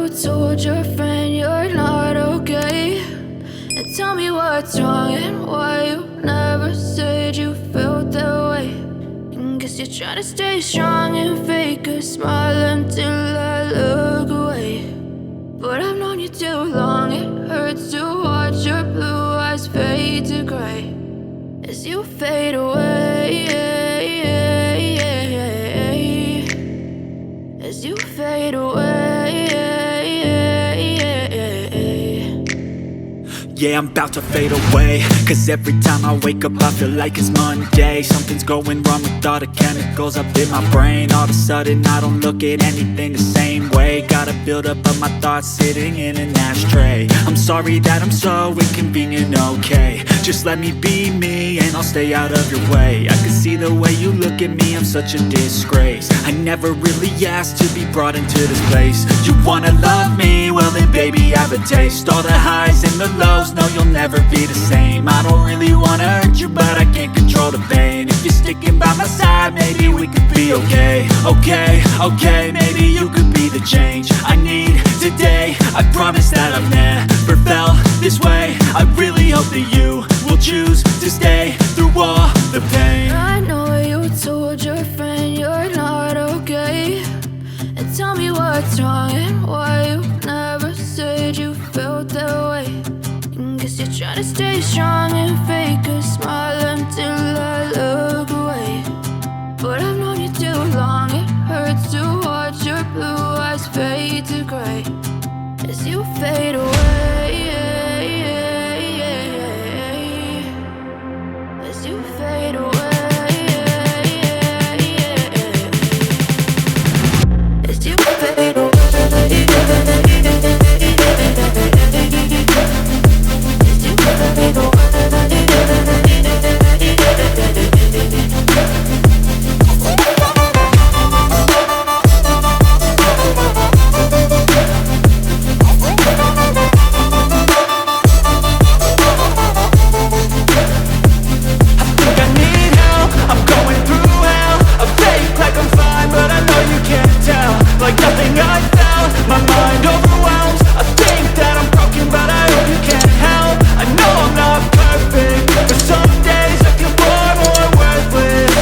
told your friend you're not okay. And tell me what's wrong and why you never said you felt that way. And guess you're trying to stay strong and fake a smile until I look away. But I've known you too long, it hurts to watch your blue eyes fade to gray as you fade away, as you fade away. Yeah, I'm about to fade away, cause every time I wake up I feel like it's Monday. Something's going wrong with all the chemicals up in my brain. All of a sudden I don't look at anything the same way. Got a buildup of my thoughts sitting in an ashtray. I'm sorry that I'm so inconvenient, okay. Just let me be me and I'll stay out of your way. I can see the way you look at me, I'm such a disgrace. I never really asked to be brought into this place. You wanna love me? Well then baby I have a taste. All the highs and the lows, no, you'll never be the same. I don't really wanna hurt you, but I can't control the pain. If you're sticking by my side, maybe we could be okay. Okay, maybe you could be the change I need today. I promise that I've never felt this way. I really hope that you will choose to stay through all the pain. I know you told your friend you're not okay. And tell me what's wrong and why you never said you felt that way. Guess you're trying to stay strong and fake a smile until I look away. But I've known you too long, it hurts to watch your blue eyes fade to gray as you fade away, as you fade away, as you fade away. Like nothing I felt, my mind